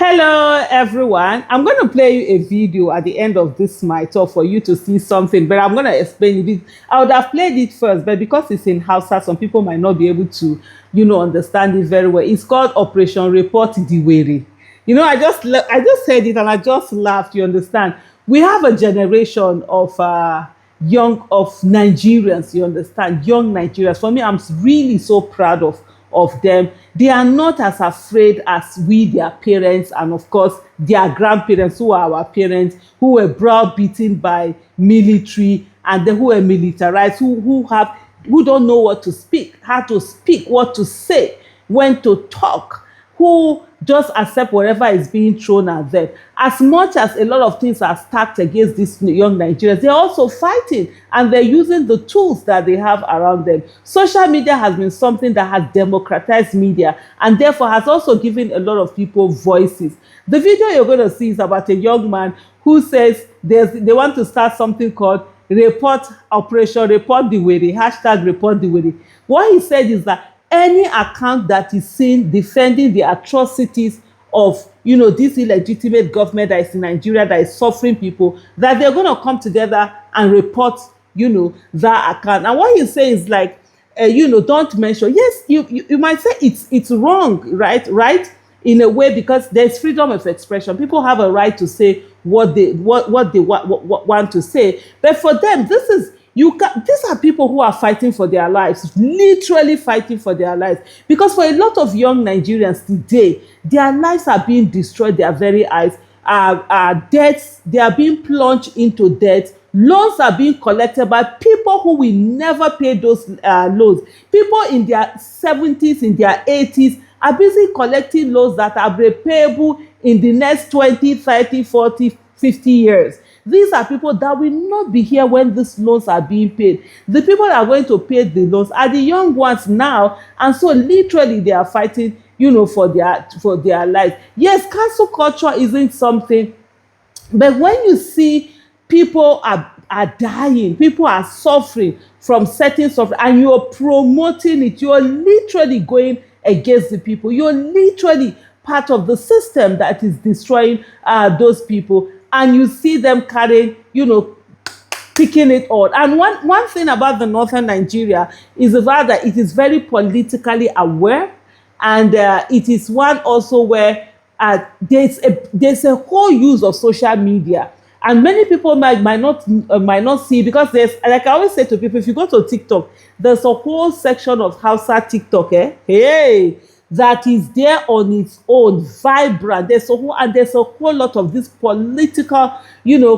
Hello, everyone. I'm going to play you a video at the end of this my talk for you to see something, but I'm going to explain it. I would have played it first, but because it's in Hausa, some people might not be able to, understand it very well. It's called Operation Report the Werey. I just said it and I just laughed. You understand? We have a generation of Nigerians. You understand? Young Nigerians. For me, I'm really so proud of them. They are not as afraid as we, their parents, and of course their grandparents, who are our parents, who were browbeaten by military, and then who were militarized, who don't know what to speak, how to speak, what to say, when to talk, who just accept whatever is being thrown at them. As much as a lot of things are stacked against these young Nigerians, they're also fighting, and they're using the tools that they have around them. Social media has been something that has democratized media, and therefore has also given a lot of people voices. The video you're going to see is about a young man who says they want to start something called Operation Report the Werey, hashtag Report the Werey. What he said is that any account that is seen defending the atrocities of this illegitimate government that is in Nigeria, that is suffering people, that they're going to come together and report that account. And what he's saying is like, don't mention. Yes, you might say it's wrong, right, in a way, because there's freedom of expression. People have a right to say what they want to say, but for them, these are people who are fighting for their lives, literally fighting for their lives. Because for a lot of young Nigerians today, their lives are being destroyed. Their very eyes are debts. They are being plunged into debt. Loans are being collected by people who will never pay those loans. People in their 70s, in their 80s, are busy collecting loans that are repayable in the next 20, 30, 40, 50 years. These are people that will not be here when these loans are being paid. The people that are going to pay the loans are the young ones now, and so literally they are fighting, for their lives. Yes, cancel culture isn't something, but when you see people are dying, people are suffering from certain suffering, and you're promoting it, you're literally going against the people. You're literally part of the system that is destroying those people. And you see them carrying, picking it on. And one thing about the northern Nigeria is that it is very politically aware, and it is one also where there's a whole use of social media. And many people might not see, because there's, like I always say to people, if you go to TikTok, there's a whole section of Hausa TikTok, hey, that is there on its own, vibrant. There's a whole lot of this political,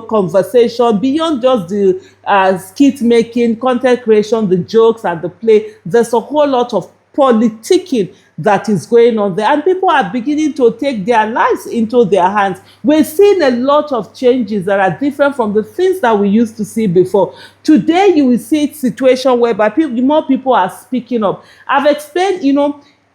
conversation beyond just the skit making, content creation, the jokes and the play. There's a whole lot of politicking that is going on there, and people are beginning to take their lives into their hands. We're seeing a lot of changes that are different from the things that we used to see before. Today, you will see a situation whereby more people are speaking up. I've explained,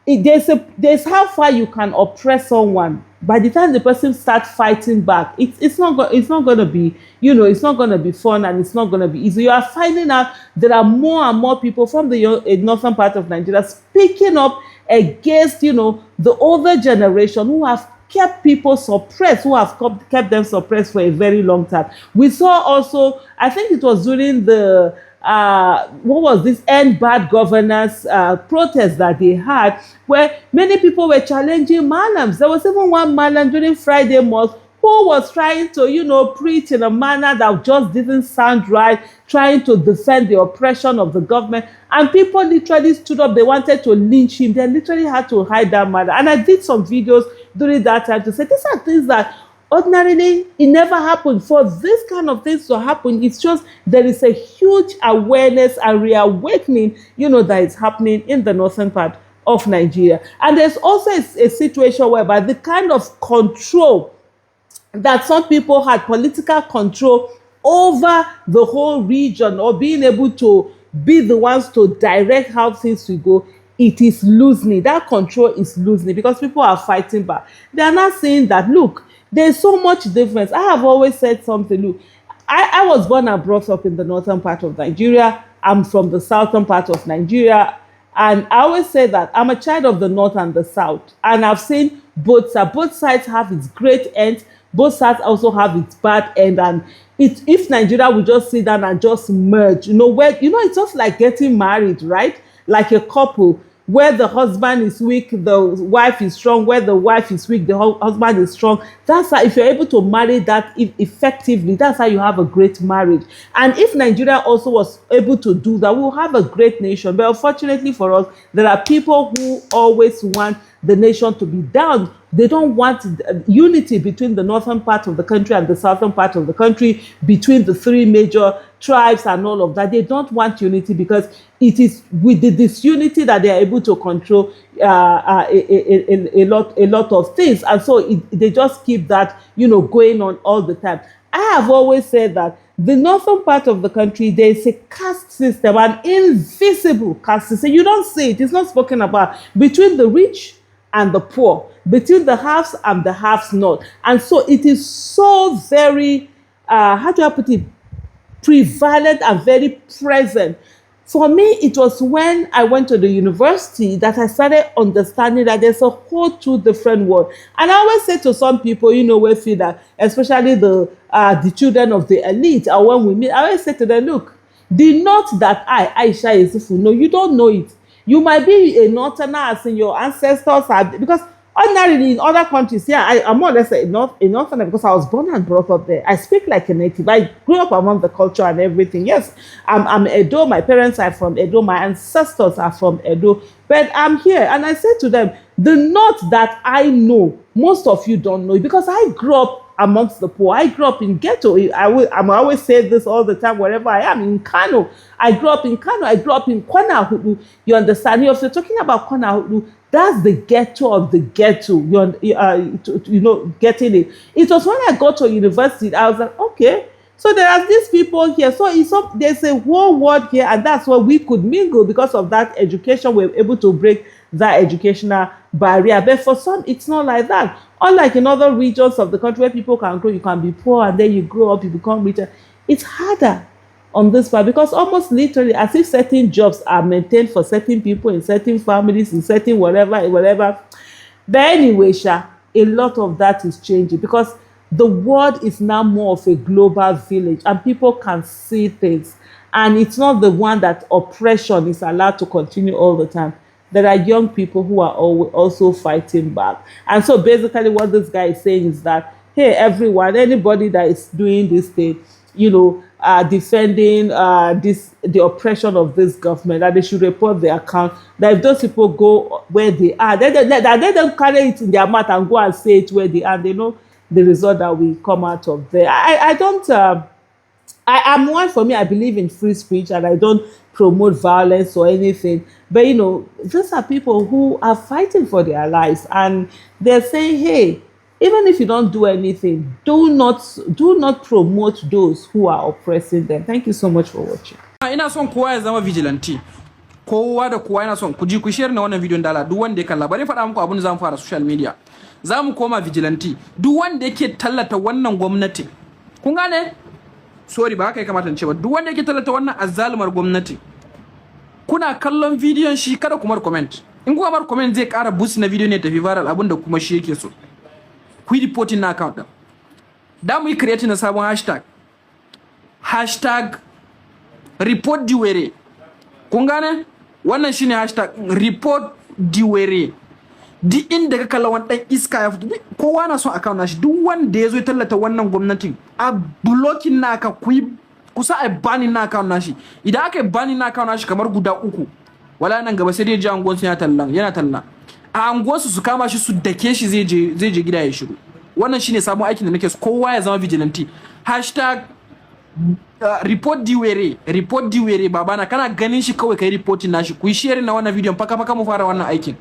there's how far you can oppress someone. By the time the person starts fighting back, it's not going to be, it's not going to be fun, and it's not going to be easy. You are finding out there are more and more people from the northern part of Nigeria speaking up against, the older generation, who have kept people suppressed, who have kept them suppressed for a very long time. We saw also, I think it was during the what was this end bad governance protest that they had, where many people were challenging malams. There was even one malam during Friday Mosque who was trying to preach in a manner that just didn't sound right, trying to defend the oppression of the government, and people literally stood up. They wanted to lynch him. They literally had to hide that matter. And I did some videos during that time to say these are things that ordinarily it never happened. For this kind of things to happen, it's just there is a huge awareness and reawakening, that is happening in the northern part of Nigeria. And there's also a situation whereby the kind of control that some people had, political control over the whole region, or being able to be the ones to direct how things will go, it is loosening. That control is loosening because people are fighting back. They are not saying that, look, there's so much difference. I have always said something. Look, I was born and brought up in the northern part of Nigeria. I'm from the southern part of Nigeria. And I always say that I'm a child of the north and the south. And I've seen both sides have its great end, both sides also have its bad end. And if Nigeria would just sit down and just merge, where it's just like getting married, right? Like a couple where the husband is weak, the wife is strong. Where the wife is weak, the husband is strong. That's how, if you're able to marry that effectively, that's how you have a great marriage. And if Nigeria also was able to do that, we'll have a great nation. But unfortunately for us, there are people who always want the nation to be down. They don't want unity between the northern part of the country and the southern part of the country, between the three major tribes and all of that. They don't want unity, because it is with the disunity that they are able to control a lot of things. And so they just keep that going on all the time. I have always said that the northern part of the country, there is a caste system, an invisible caste system. You don't see it. It's not spoken about, between the rich and the poor, between the haves and the haves not. And so it is so very, how do I put it, prevalent and very present. For me, it was when I went to the university that I started understanding that there's a whole two different world. And I always say to some people, we feel that, especially the children of the elite, or when we meet, I always say to them, look, the north that Aisha Yusufu know, you don't know it. You might be a northerner as in your ancestors are, because ordinarily in other countries, I'm more or less a northerner because I was born and brought up there. I speak like a native. I grew up among the culture and everything. Yes, I'm Edo. My parents are from Edo. My ancestors are from Edo. But I'm here, and I said to them, the north that I know, most of you don't know it, because I grew up amongst the poor. I grew up in ghetto. I always say this all the time wherever I am. In Kano, I grew up in Kano. I grew up in Kwana Hudu. You understand? If you're talking about Kwana Hudu, that's the ghetto of the ghetto. Getting it. It was when I got to university, I was like, okay, so there are these people here. So there's a whole world here, and that's where we could mingle. Because of that education, we're able to break that educational barrier. But for some, it's not like that. Unlike in other regions of the country where people can grow, you can be poor and then you grow up, you become richer. It's harder on this part, because almost literally, as if certain jobs are maintained for certain people in certain families, in certain whatever. But anyway, a lot of that is changing, because the world is now more of a global village and people can see things. And it's not the one that oppression is allowed to continue all the time. There are young people who are also fighting back. And so basically what this guy is saying is that, hey, everyone, anybody that is doing this thing, defending the oppression of this government, that they should report their account. That if those people go where they are, they don't carry it in their mouth and go and say it where they are. They know the result that will come out of there. I'm one, for me, I believe in free speech and I don't promote violence or anything. But these are people who are fighting for their lives, and they're saying, hey, even if you don't do anything, do not promote those who are oppressing them. Thank you so much for watching. Ina son kowa ya zama vigilante. Kowa da kowa ina son ku share na wannan bidiyon dala, duk wanda ya kalla. Bari faɗa muku abin da zamu fara social media. Zamu koma vigilante. Duk wanda yake tallata wannan gwamnati. Kun gane? Sorry, ba haka ya kamata in ce ba. Duk wanda yake tallata wannan azzalumar gwamnati, kuna kallon bidiyon shi, kada ku mar comment. In kuka mar comment zai ƙara boost na bidiyo ne tafi viral, abin da kuma shi yake so. Ku yi reporting na account din. Da mu yi create na sabon hashtag report the Werey. Kun gane? Wannan shine hashtag report the Werey. Di inda ka kalla wani dan iska ya fito, kowa na son account nashi. Duk wanda ya zo ya tallata wannan gwamnatin, a blocking naka kusa a banning na account nashi. Idan aka yi banning na account nashi kamar guda 3, wala nan gaba sai dai ji angon su yana talla. A angon su kama shi su dake shi zai je gida ya shiru. Wannan shine sabon aikin da nake so kowa ya zama vigilante. Hashtag report the Werey babana, kana ganin shi kawai kai reporting nashi. Ku yi share na wannan bidiyon, faka mu fara wannan aikin.